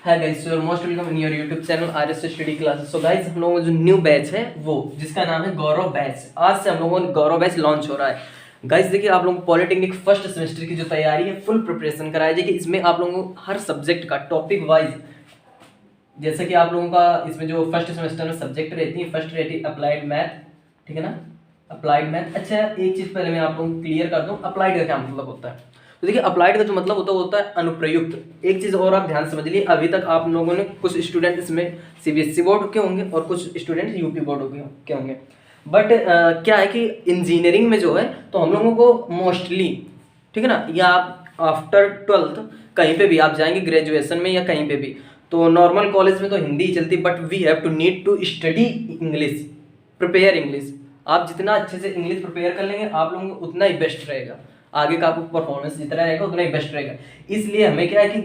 Hi guys, you are most welcome in your YouTube channel RS study classes. So guys, हम लोगों का जो new batch है वो जिसका नाम है गौरव बैच, आज से हम लोगों का गौरव बैच लॉन्च हो रहा है। गाइस देखिए, आप लोगों को पॉलिटेक्निक फर्स्ट सेमेस्टर की जो तैयारी है फुल प्रिपरेशन कराई जाएगी। इसमें आप लोगों को हर सब्जेक्ट का टॉपिक वाइज, जैसे कि आप लोगों का इसमें जो फर्स्ट सेमेस्टर में सब्जेक्ट रहती है, फर्स्ट रहती है अप्लाइड मैथ, ठीक है ना, अप्लाइड मैथ। अच्छा, एक चीज पहले मैं आप लोगों को क्लियर कर दूं, अप्लाइड का क्या मतलब होता है। तो देखिए, अप्लाइड का जो मतलब होता है वो होता है अनुप्रयुक्त। एक चीज और आप ध्यान समझ लीजिए, अभी तक आप लोगों ने कुछ स्टूडेंट इसमें सीबीएसई बोर्ड के होंगे और कुछ स्टूडेंट यूपी बोर्ड के होंगे, बट क्या है कि इंजीनियरिंग में जो है तो हम लोगों को मोस्टली, ठीक है ना, या आप आफ्टर 12th कहीं पे भी आप जाएंगे ग्रेजुएशन में या कहीं पे भी, तो नॉर्मल कॉलेज में तो हिंदी ही चलती, but we have to need to study English, prepare English. आप जितना अच्छे से इंग्लिश प्रिपेयर कर लेंगे आप लोगों को उतना ही बेस्ट रहेगा, आगे का आपको परफॉर्मेंस जितना रहेगा उतना ही बेस्ट रहेगा। इसलिए हमें क्या है कि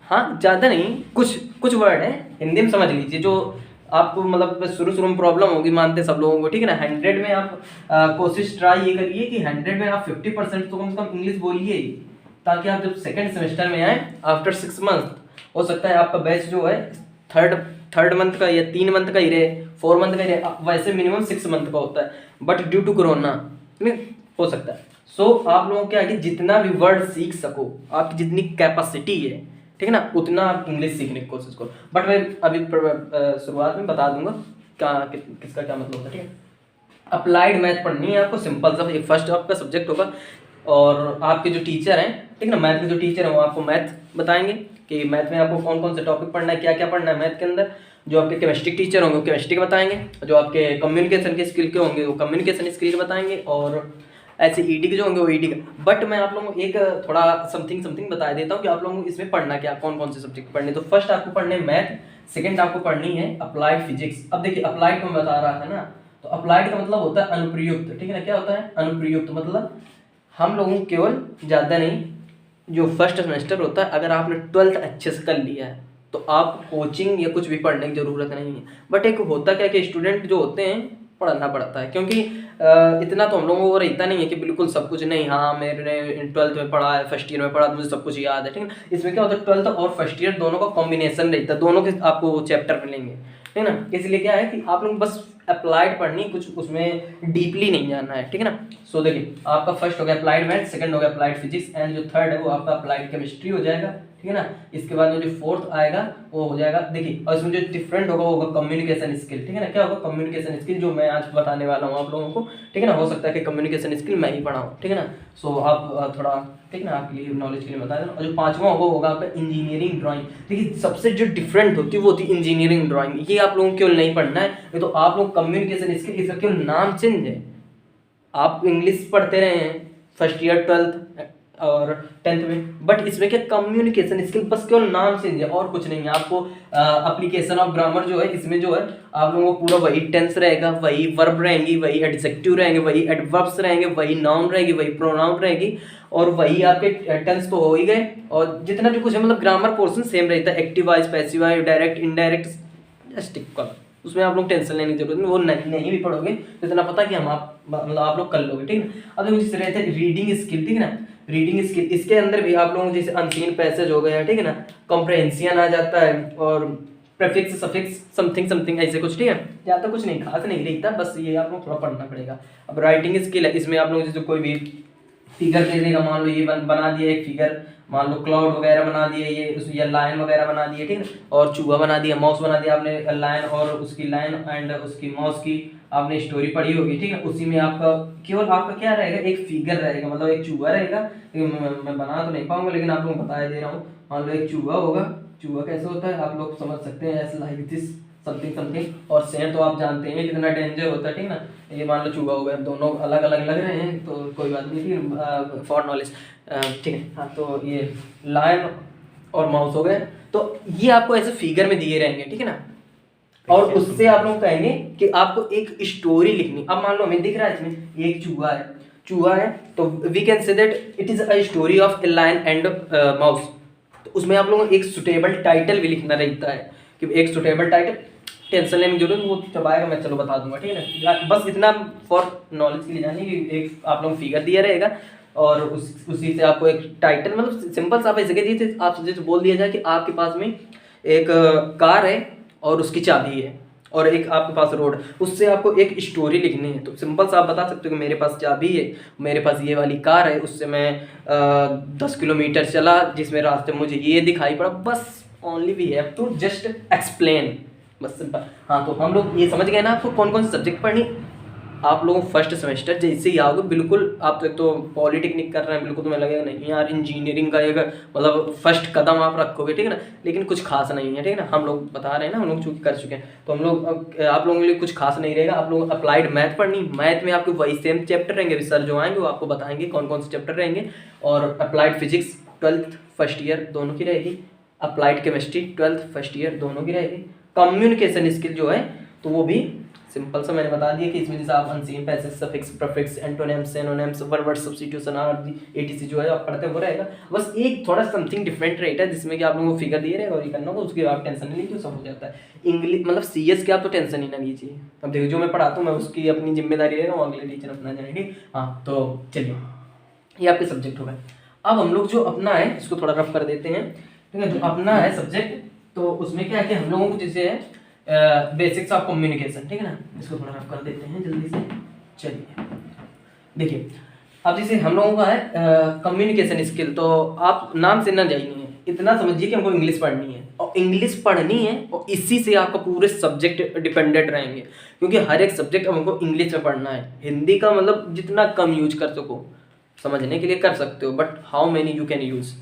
हाँ, ज़्यादा नहीं, कुछ कुछ वर्ड है हिंदी में समझ लीजिए जो आपको मतलब शुरू में प्रॉब्लम होगी, मानते सब लोगों को, ठीक है ना। 100 में आप कोशिश ट्राई ये करिए कि 100 में आप 50% तो कम से कम इंग्लिश बोलिए ही, ताकि आप जब सेकंड सेमेस्टर में आए आफ्टर 6 मंथ, हो सकता है आपका बैच जो है थर्ड मंथ का या 3 मंथ का ही रहे, 4 मंथ का ही रहे, वैसे मिनिमम 6 मंथ का होता है, बट ड्यू टू कोरोना हो सकता है। सो आप लोगों को क्या है कि जितना भी वर्ड सीख सको, आपकी जितनी कैपेसिटी है, ठीक है ना, उतना आप इंग्लिश सीखने की कोशिश करो। बट मैं अभी शुरुआत में बता दूंगा किसका क्या मतलब होता है, ठीक है। अप्लाइड मैथ पढ़नी है आपको, सिंपल सा एक फर्स्ट आपका सब्जेक्ट होगा, और आपके जो टीचर हैं, ठीक है ना, मैथ के जो टीचर हैं वो आपको मैथ बताएंगे कि मैथ में आपको कौन कौन से टॉपिक पढ़ना है, क्या क्या पढ़ना है मैथ के अंदर। जो आपके केमिस्ट्री टीचर होंगे वो केमिस्ट्री के बताएंगे, जो आपके कम्युनिकेशन के स्किल के होंगे वो कम्युनिकेशन स्किल के बताएंगे, और ऐसे ईडी के जो होंगे वो ईडी का। बट मैं आप लोगों को एक थोड़ा समथिंग बता देता हूँ कि आप लोगों को इसमें पढ़ना क्या, कौन कौन से सब्जेक्ट पढ़ने। तो फर्स्ट आपको पढ़ने मैथ, सेकंड आपको पढ़नी है अप्लाइड फिजिक्स। अब देखिए, अप्लाइड को मैं बता रहा था ना, तो अप्लाइड का मतलब होता है अनुप्रयुक्त, ठीक है ना। क्या होता है अनुप्रयुक्त, मतलब हम लोगों को केवल, ज़्यादा नहीं, जो फर्स्ट सेमेस्टर होता है, अगर आपने 12th अच्छे से कर लिया है तो आप कोचिंग या कुछ भी पढ़ने की ज़रूरत नहीं है। बट एक होता क्या कि स्टूडेंट जो होते हैं पढ़ना पड़ता है, क्योंकि इतना तो हम लोगों को रहता नहीं है कि बिल्कुल सब कुछ नहीं, हाँ मैंने 12th में पढ़ा है, फर्स्ट ईयर में पढ़ा तो मुझे सब कुछ याद है, ठीक है। इसमें क्या होता है 12th और फर्स्ट ईयर दोनों का कॉम्बिनेशन रहता है, दोनों के आपको चैप्टर मिलेंगे, ठीक है ना। इसलिए क्या है कि आप लोग बस अप्लाइड पढ़नी, कुछ उसमें डीपली नहीं जाना है, ठीक है ना। सो देखिए, आपका फर्स्ट हो गया अप्लाइड मैथ, सेकंड हो गया अप्लाइड फिजिक्स, एंड जो थर्ड है वो आपका अप्लाइड केमिस्ट्री हो जाएगा, ठीक है ना। इसके बाद में जो फोर्थ आएगा वो हो जाएगा, देखिए, और इसमें जो डिफरेंट होगा वो होगा कम्युनिकेशन स्किल, ठीक है ना। क्या होगा कम्युनिकेशन स्किल, जो मैं आज बताने वाला हूँ आप लोगों को, ठीक है ना। हो सकता है कि कम्युनिकेशन स्किल मैं ही पढ़ाऊँ, ठीक है ना। सो आप थोड़ा, ठीक है ना, आपके लिए नॉलेज के लिए बता दें। और जो पांचवा होगा वो होगा आपका इंजीनियरिंग ड्राइंग। देखिए, सबसे जो डिफरेंट होती है वो होती है इंजीनियरिंग ड्राइंग। ये आप लोगों को केवल नहीं पढ़ना है, ये तो आप लोग कम्युनिकेशन स्किल, इसका केवल नाम चेंज है। आप इंग्लिश पढ़ते रहे हैं फर्स्ट ईयर 12th और 10th में, बट इसमें क्या कम्युनिकेशन स्किल बस केवल नाम चेंज है और कुछ नहीं है। आपको एप्लीकेशन ऑफ ग्रामर जो है, इसमें जो है आप लोगों को पूरा वही टेंस रहेगा, वही वर्ब रहेंगी, वही एडजेक्टिव रहेंगे, वही एडवर्ब्स रहेंगे, वही नाउन रहेगी, वही प्रोनाउन रहेगी, और वही आपके टेंस तो हो ही गए, और जितना भी कुछ है मतलब ग्रामर पोर्शन सेम रहता है, active voice, passive wise, direct, indirect, just का, उसमें आप लोग टेंशन लेने की जरूरत नहीं, वो नहीं भी पढ़ोगे तो इतना पता कि हम मतलब आप लोग कर लोगे, ठीक है। अब देखो जिस रहता है रीडिंग स्किल, ठीक है ना, रीडिंग स्किल, इसके अंदर भी आप लोगों को जैसे अनसीन पैसेज हो गया, ठीक है ना, कॉम्प्रहेंसियन आ जाता है, और प्रीफिक्स सफिक्स समथिंग ऐसे कुछ, ठीक है। ज़्यादा कुछ नहीं खास नहीं रहता, बस ये आप लोग थोड़ा पढ़ना पड़ेगा। अब राइटिंग स्किल है, इसमें आप लोग जैसे कोई भी फिगर दे देगा, मान लो ये बना दिया एक फिगर, मान लो क्लाउड वगैरह बना दिए, ये लाइन वगैरह बना दिए, ठीक है, और चूहा बना दिया, माउस बना दिया आपने, लाइन और उसकी लाइन एंड उसकी माउस की आपने स्टोरी पढ़ी होगी, ठीक है। उसी में आपका केवल आपका क्या रहेगा, एक फिगर रहेगा, मतलब एक चूहा रहेगा। मैं बना तो नहीं पाऊंगा लेकिन आप लोगों को बता दे रहा हूँ। मान लो एक चूहा होगा, चूहा कैसे होता है आप लोग समझ सकते हैं, ऐसे लाइक दिस समथिंग। और शेर तो आप जानते हैं कितना डेंजर होता है, ठीक है ना। ये मान लो चूहा हो गया, दोनों अलग अलग लग रहे हैं तो कोई बात नहीं, फिर फॉर नॉलेज, ठीक है। हाँ, तो ये लायन और माउस हो गए, तो ये आपको ऐसे फिगर में दिए रहेंगे, ठीक है ना। और उससे आप लोग कहेंगे कि आपको एक स्टोरी लिखनी। अब मान लो हमें दिख रहा है इसमें एक चूहा है, तो we can say that it is a story of a lion and mouse. तो उसमें आप लोगों को एक सुटेबल टाइटल भी लिखना रहता है, कि एक सुटेबल टाइटल, टेंशन लेने की जरूरत नहीं, वो चबाएगा, मैं चलो बता दूंगा, ठीक है ना। बस इतना फॉर नॉलेज के लिए जानिए कि एक आप लोग फिगर दिया रहेगा और उसी से आपको एक टाइटल, मतलब सिंपल सा आप ऐसे कह दीजिए, आप जैसे बोल दिया जाए कि आपके पास में एक कार है और उसकी चाबी है, और एक आपके पास रोड, उससे आपको एक स्टोरी लिखनी है। तो सिंपल सा आप बता सकते हो कि मेरे पास चाबी है, मेरे पास ये वाली कार है, उससे मैं 10 किलोमीटर चला, जिसमें रास्ते में मुझे ये दिखाई पड़ा। बस only we have to just explain, बस सिंपल। हाँ, तो हम लोग ये समझ गए ना आपको कौन कौन से सब्जेक्ट पढ़नी। आप लोगों फर्स्ट सेमेस्टर जैसे ही आओगे, बिल्कुल आप तो पॉलिटेक्निक कर रहे हैं, बिल्कुल तुम्हें लगेगा नहीं यार इंजीनियरिंग का एक मतलब फर्स्ट कदम आप रखोगे, ठीक है ना, लेकिन कुछ खास नहीं है, ठीक है ना। हम लोग बता रहे हैं ना, हम लोग चूंकि कर चुके हैं, तो हम लोग आप लोगों के लिए कुछ खास नहीं रहेगा। आप लोग अप्लाइड मैथ पढ़नी, मैथ में आपके वही सेम चैप्टर रहेंगे, अभी सर जो आएंगे वो आपको बताएंगे कौन कौन से चैप्टर रहेंगे। और applied physics 12th first year दोनों की रहेगी, applied chemistry 12th first year दोनों की रहेगी। कम्युनिकेशन स्किल जो है तो वो भी सिंपल सा मैंने बता दिया कि इसमें जैसे आप unseen passage, suffix, prefix, antonyms, synonyms, word substitution, RG, etc जो है आप पढ़ते हैं वो रहेगा। बस एक थोड़ा समथिंग डिफरेंट रहेगा जिसमें कि आप लोगों को फिगर दिए रहेगा और ये करना होगा, उसके आप टेंशन नहीं लीजिए, सब हो जाता है। इंग्लिश मतलब सीएस के आप तो टेंशन ही ना लीजिए। अब देखो जो मैं पढ़ाता हूँ मैं उसकी अपनी जिम्मेदारी रहेगा, वो अगले टीचर अपना जाएंगे। हाँ, तो चलिए ये आपके सब्जेक्ट हो गए। अब हम लोग जो अपना है इसको थोड़ा रफ कर देते हैं, ठीक है। जो अपना है सब्जेक्ट, तो उसमें क्या है कि हम लोगों को जैसे है बेसिक्स ऑफ कम्युनिकेशन, ठीक है ना, इसको थोड़ा रफ कर देते हैं जल्दी से। चलिए देखिए, अब जैसे हम लोगों का है कम्युनिकेशन स्किल, तो आप नाम से ना जाइए, इतना समझिए कि हमको इंग्लिश पढ़नी है, और इंग्लिश पढ़नी है और इसी से आपका पूरे सब्जेक्ट डिपेंडेंट रहेंगे, क्योंकि हर एक सब्जेक्ट हमको इंग्लिश में पढ़ना है। हिंदी का मतलब जितना कम यूज कर सको, समझने के लिए कर सकते हो, but how many you can use,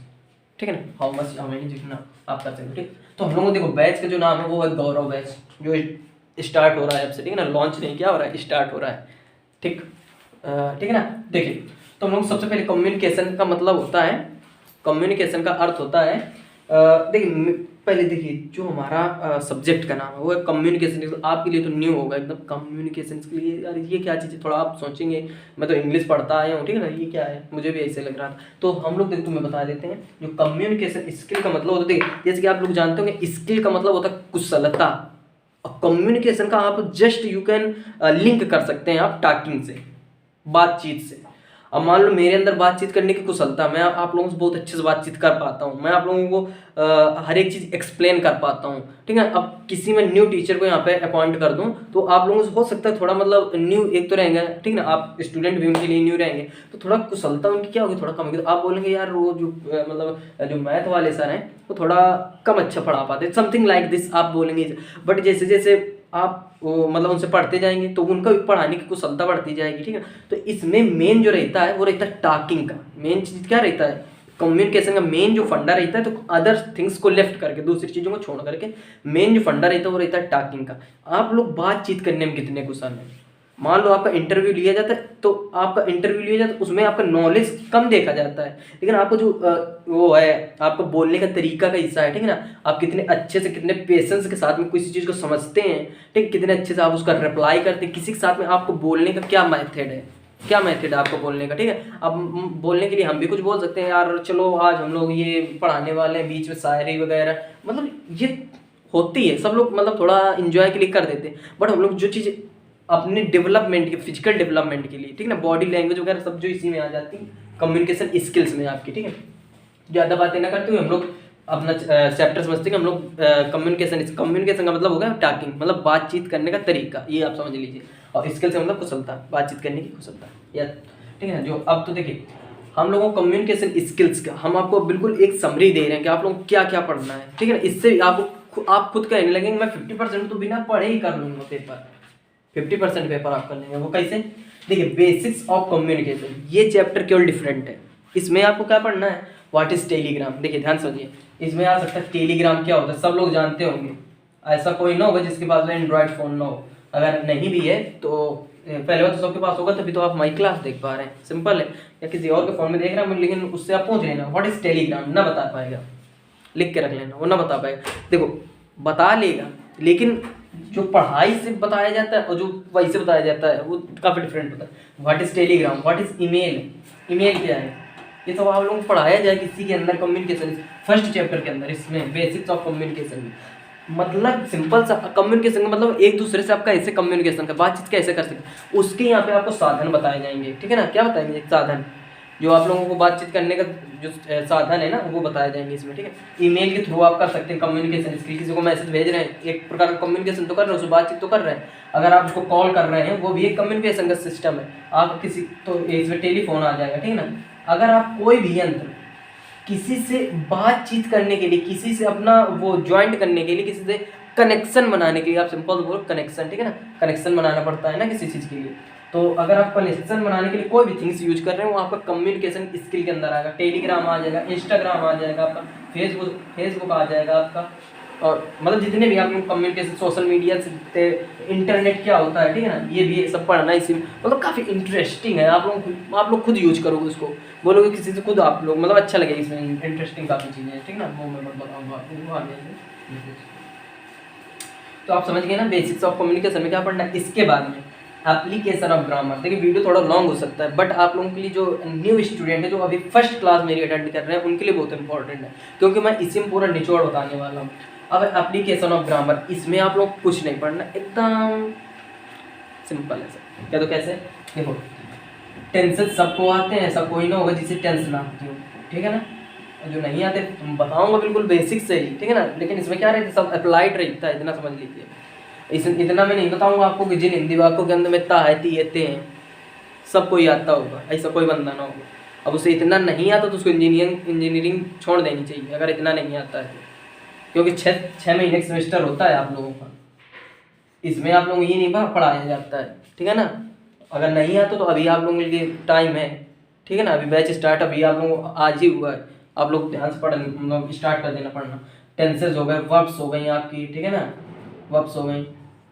ठीक है ना, हाउ मच, हाउ मेनी, जितना आप कर सकते हो, ठीक। तो हम लोगों को देखो बैच का जो नाम है वो है गौरव बैच, जो स्टार्ट हो रहा है अब से, ठीक है ना, लॉन्च नहीं किया हो रहा है, स्टार्ट हो रहा है, ठीक ठीक है ना। देखिए, तो हम लोग सबसे पहले कम्युनिकेशन का मतलब होता है, कम्युनिकेशन का अर्थ होता है देखिए पहले देखिए जो हमारा सब्जेक्ट का नाम है वो है कम्युनिकेशन। आपके लिए तो न्यू होगा एकदम कम्युनिकेशन के लिए, यार ये क्या चीज़ है, थोड़ा आप सोचेंगे मैं तो इंग्लिश पढ़ता आया हूँ, ठीक है ना, ये क्या है, मुझे भी ऐसे लग रहा था। तो हम लोग देखो तुम्हें बता देते हैं, जो कम्युनिकेशन स्किल का मतलब होता है, देखिए जैसे कि आप लोग जानते होंगे स्किल का मतलब होता है कुशलता, और कम्युनिकेशन का आप जस्ट यू कैन लिंक कर सकते हैं आप टॉकिंग से, बातचीत से। अब मान लो मेरे अंदर बातचीत करने की कुशलता, मैं आप लोगों से बहुत अच्छे से बातचीत कर पाता हूँ, मैं आप लोगों को हर एक चीज़ एक्सप्लेन कर पाता हूँ, ठीक है। अब किसी में न्यू टीचर को यहाँ पे अपॉइंट कर दूँ तो आप लोगों से हो सकता है थोड़ा मतलब न्यू एक तो रहेंगे, ठीक है ना, आप स्टूडेंट भी उनके लिए न्यू रहेंगे, तो थोड़ा कुशलता उनकी क्या होगी, थोड़ा कम होगी। तो आप बोलेंगे यार वो जो मतलब जो मैथ वाले सर हैं वो थोड़ा कम अच्छा पढ़ा पाते, समथिंग लाइक दिस आप बोलेंगे। बट जैसे जैसे आप वो मतलब उनसे पढ़ते जाएंगे तो उनका भी पढ़ाने की कुशलता बढ़ती जाएगी, ठीक है। तो इसमें मेन जो रहता है वो रहता है टॉकिंग का, मेन चीज़ क्या रहता है, कम्युनिकेशन का मेन जो फंडा रहता है, तो अदर थिंग्स को लेफ्ट करके, दूसरी चीज़ों को छोड़ करके मेन जो फंडा रहता है वो रहता है टॉकिंग का। आप लोग बातचीत करने में कितने कुशल हैं। मान लो आपका इंटरव्यू लिया जाता है, तो आपका इंटरव्यू लिया जाता है उसमें आपका नॉलेज कम देखा जाता है, लेकिन आपको जो वो है आपका बोलने का तरीका का हिस्सा है, ठीक है ना, आप कितने अच्छे से कितने पेशेंस के साथ में किसी चीज़ को समझते हैं, ठीक, कितने अच्छे से आप उसका रिप्लाई करते हैं, किसी के साथ में आपको बोलने का क्या मेथड है, क्या मेथड है आपको बोलने का, ठीक है। अब बोलने के लिए हम भी कुछ बोल सकते हैं, यार चलो आज हम लोग ये पढ़ाने वाले हैं, बीच में शायरी वगैरह, मतलब ये होती है, सब लोग मतलब थोड़ा इंजॉय के लिए कर देते हैं, बट हम लोग जो चीज़ अपने डेवलपमेंट के, फिजिकल डेवलपमेंट के लिए, ठीक है ना, बॉडी लैंग्वेज वगैरह सब जो इसी में आ जाती है, कम्युनिकेशन स्किल्स में आपकी, ठीक है। ज़्यादा बातें ना करते हुए हम लोग अपना चैप्टर समझते हैं कि हम लोग कम्युनिकेशन का मतलब हो गया टॉकिंग, मतलब बातचीत करने का तरीका, ये आप समझ लीजिए, और स्किल से मतलब कुशलता, बातचीत करने की कुशलता, या ठीक है ना। जो अब तो देखिए हम लोगों को कम्युनिकेशन स्किल्स का हम आपको बिल्कुल एक समरी दे रहे हैं कि आप लोग क्या क्या पढ़ना है, ठीक है ना। इससे आपको आप खुद कहने लगेंगे मैं 50% तो बिना पढ़े ही कर लूँगा पेपर, 50% पेपर आप कर लेंगे। वो कैसे, देखिए बेसिक्स ऑफ कम्युनिकेशन, ये चैप्टर केवल डिफरेंट है, इसमें आपको क्या पढ़ना है, व्हाट इज टेलीग्राम। देखिए ध्यान समझिए, इसमें आ सकता है टेलीग्राम क्या होता है, सब लोग जानते होंगे, ऐसा कोई ना होगा जिसके पास एंड्रॉयड फ़ोन ना हो, अगर नहीं भी है तो पहले बार तो सबके पास होगा, तभी तो आप माई क्लास देख पा रहे हैं, सिंपल है। या किसी और के फ़ोन में देख रहे हैं, लेकिन उससे आप पूछ लेना व्हाट इज टेलीग्राम, ना बता पाएगा, लिख के रख लेना, वो ना बता पाएगा। देखो बता लेगा, लेकिन जो पढ़ाई से बताया जाता है और जो वैसे बताया जाता है वो काफ़ी डिफरेंट होता है। What is Telegram, what is email, email क्या है, ये तो आप लोगों को पढ़ाया जाए किसी के अंदर कम्युनिकेशन फर्स्ट चैप्टर के अंदर, इसमें बेसिक्स ऑफ कम्युनिकेशन में। मतलब सिंपल सा कम्युनिकेशन का मतलब एक दूसरे से आप कैसे कम्युनिकेशन का बातचीत कैसे कर सकते, उसके यहाँ पे आपको साधन बताए जाएंगे, ठीक है ना। क्या बताएंगे, एक साधन, जो आप लोगों को बातचीत करने का जो साधन है ना वो बताए जाएंगे इसमें, ठीक है। ईमेल के थ्रू आप कर सकते हैं कम्युनिकेशन स्किल, किसी को मैसेज भेज रहे हैं एक प्रकार का कम्युनिकेशन तो कर रहे हैं, उससे बातचीत तो कर रहे हैं। अगर आप उसको कॉल कर रहे हैं वो भी एक कम्युनिकेशन का सिस्टम है। आप किसी तो इसमें टेलीफोन आ जाएगा, ठीक है ना। अगर आप कोई भी यंत्र किसी से बातचीत करने के लिए, किसी से अपना वो ज्वाइंट करने के लिए, किसी से कनेक्शन बनाने के लिए, आप सिंपल बोलो कनेक्शन, ठीक है ना, कनेक्शन बनाना पड़ता है ना किसी चीज़ के लिए। तो अगर आप कनेक्शन बनाने के लिए कोई भी थिंग्स यूज कर रहे हैं वो आपका कम्युनिकेशन स्किल के अंदर आएगा। टेलीग्राम आ जाएगा, इंस्टाग्राम आ जाएगा आपका, फेसबुक आ जाएगा आपका, और मतलब जितने भी आप लोग कम्युनिकेशन सोशल मीडिया से, इंटरनेट क्या होता है, ठीक है ना, ये भी सब पढ़ना इसी में मतलब काफ़ी इंटरेस्टिंग है। आप लोग खुद यूज करोगे उसको, बोलोगे किसी से खुद आप लोग मतलब अच्छा लगेगा, इसमें इंटरेस्टिंग काफ़ी चीज़ें हैं, ठीक है ना, वो मैं बताऊँगा। तो आप समझ गए ना बेसिक्स ऑफ कम्युनिकेशन में क्या पढ़ना है। इसके बाद में एप्लीकेशन ऑफ ग्रामर, देखिए वीडियो थोड़ा लॉन्ग हो सकता है बट आप लोगों के लिए जो न्यू स्टूडेंट है जो अभी फर्स्ट क्लास मेरी अटेंड कर रहे हैं उनके लिए बहुत इंपॉर्टेंट है, क्योंकि मैं इसी में पूरा निचोड़ बताने वाला हूँ। अब एप्लीकेशन ऑफ ग्रामर, इसमें आप लोग कुछ नहीं पढ़ना, एकदम सिंपल है सर। क्या तो कैसे, देखो टेंसेस सबको आते हैं, ऐसा कोई ना होगा जिसे टेंस ना आती हो, ठीक है ना। जो नहीं आते तुम बताऊंगा बिल्कुल बेसिक से ही, ठीक है ना, लेकिन इसमें क्या रहता है सब अप्लाइड रहता है, इतना समझ लीजिए। इतना मैं नहीं बताऊंगा आपको कि जिन हिंदी वाक्यों के अंदर में ता है ती येते हैं सबको ही आता होगा, ऐसा कोई बंदा ना होगा। अब उसे इतना नहीं आता तो उसको इंजीनियरिंग छोड़ देनी चाहिए अगर इतना नहीं आता है तो, क्योंकि छः महीने का सेमेस्टर होता है आप लोगों का, इसमें आप लोगों को ये नहीं पढ़ाया जाता है, ठीक है ना। अगर नहीं आता तो अभी आप लोगों के लिए टाइम है, ठीक है ना, अभी बैच स्टार्ट अभी आप लोगों को आज ही हुआ है, आप लोग ध्यान से पढ़ना, मतलब स्टार्ट कर देना पढ़ना। टेंसेज हो गए, वर्ब्स हो गई आपकी, ठीक है ना, वर्ब्स हो गई,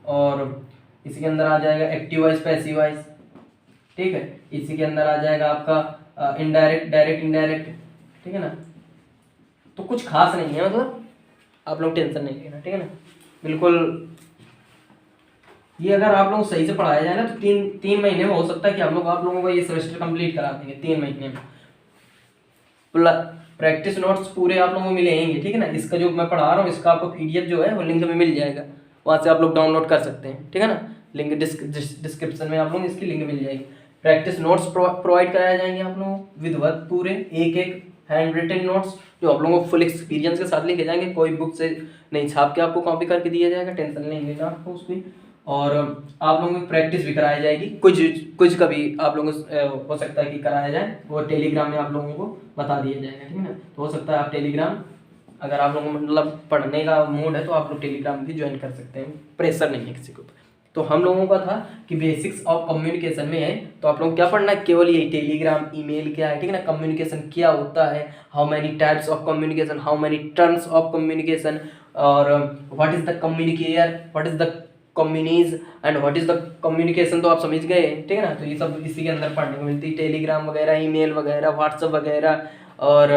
और इसी के अंदर आ जाएगा एक्टिव वॉइस, पैसिव वॉइस, ठीक है। इसी के अंदर आ जाएगा आपका इनडायरेक्ट, डायरेक्ट, इनडायरेक्ट, ठीक है ना। तो कुछ खास नहीं है, मतलब आप लोग टेंशन नहीं लेना, ठीक है ना, बिल्कुल। ये अगर आप लोग सही से पढ़ाया जाए ना तो तीन महीने में हो सकता है कि आप लोगों को ये सेमेस्टर कंप्लीट करा देंगे 3 महीने में। प्रैक्टिस नोट्स पूरे आप लोगों को मिलेंगे, ठीक है ना। इसका जो मैं पढ़ा रहा हूँ इसका आपको पीडीएफ जो है वो लिंक में मिल जाएगा, वहाँ से आप लोग डाउनलोड कर सकते हैं, ठीक है ना। लिंक डिस्क्रिप्शन में आप लोग इसकी लिंक मिल जाएगी। प्रैक्टिस नोट्स प्रोवाइड कराए जाएंगे आप लोगों को विद वर्क, पूरे एक हैंड रिटन नोट्स जो आप लोगों को फुल एक्सपीरियंस के साथ लिखे जाएंगे, कोई बुक से नहीं छाप के आपको कॉपी करके दिया जाएगा, टेंशन नहीं लेना आपको उसकी। और आप लोगों की प्रैक्टिस भी कराई जाएगी, कुछ का भी आप लोगों को हो सकता है कि कराया जाए, वो टेलीग्राम में आप लोगों को बता दिया जाएगा, ठीक है ना। तो हो सकता है आप टेलीग्राम, अगर आप लोगों को मतलब पढ़ने का मूड है तो आप लोग टेलीग्राम भी ज्वाइन कर सकते हैं, प्रेशर नहीं है किसी को। तो हम लोगों का था कि बेसिक्स ऑफ कम्युनिकेशन में है, तो आप लोग क्या पढ़ना है, केवल ये टेलीग्राम, ईमेल क्या है, ठीक है ना, कम्युनिकेशन क्या होता है, how many types of communication, how many terms of communication, और what is the communicator, what is the communes and what is the communication, तो आप समझ गए, ठीक है ना। तो ये सब इसी के अंदर पढ़ने को मिलती है, टेलीग्राम वगैरह, ईमेल वगैरह, व्हाट्सअप वगैरह, और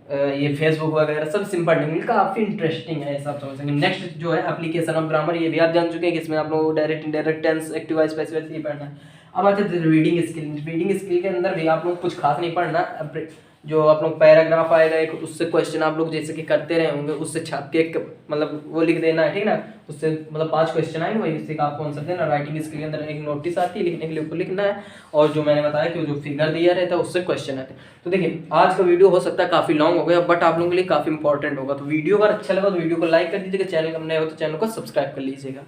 ये फेसबुक वगैरह सब सिंपल नहीं, काफ़ी इंटरेस्टिंग है, ऐसा आप समझ सकें। नेक्स्ट जो है एप्लीकेशन ऑफ ग्रामर, ये भी आप जान चुके हैं कि इसमें आप लोगों को direct, indirect, tense, active voice, passive voice ये पढ़ना है। अब आते हैं रीडिंग स्किल। रीडिंग स्किल के अंदर भी आप लोग कुछ खास नहीं पढ़ना, जो आप लोग पैराग्राफ आएगा एक, उससे क्वेश्चन आप लोग जैसे कि करते रहे होंगे, उससे छाप के एक मतलब वो लिख देना है, ठीक है ना। उससे मतलब 5 क्वेश्चन आएंगे, वही उससे आपको आंसर देना। राइटिंग स्किल के अंदर एक नोटिस आती है, लिखने के लिए ऊपर लिखना है, और जो मैंने बताया कि वो जो फिगर दिया रहता है उससे क्वेश्चन आते हैं। तो देखिए आज का वीडियो हो सकता है काफ़ी लॉन्ग हो गया, बट आप लोगों के लिए काफ़ी इंपॉर्टेंट होगा। तो वीडियो अगर अच्छा लगा तो वीडियो को लाइक कर दीजिएगा, चैनल का नए हो तो चैनल को सब्सक्राइब कर लीजिएगा।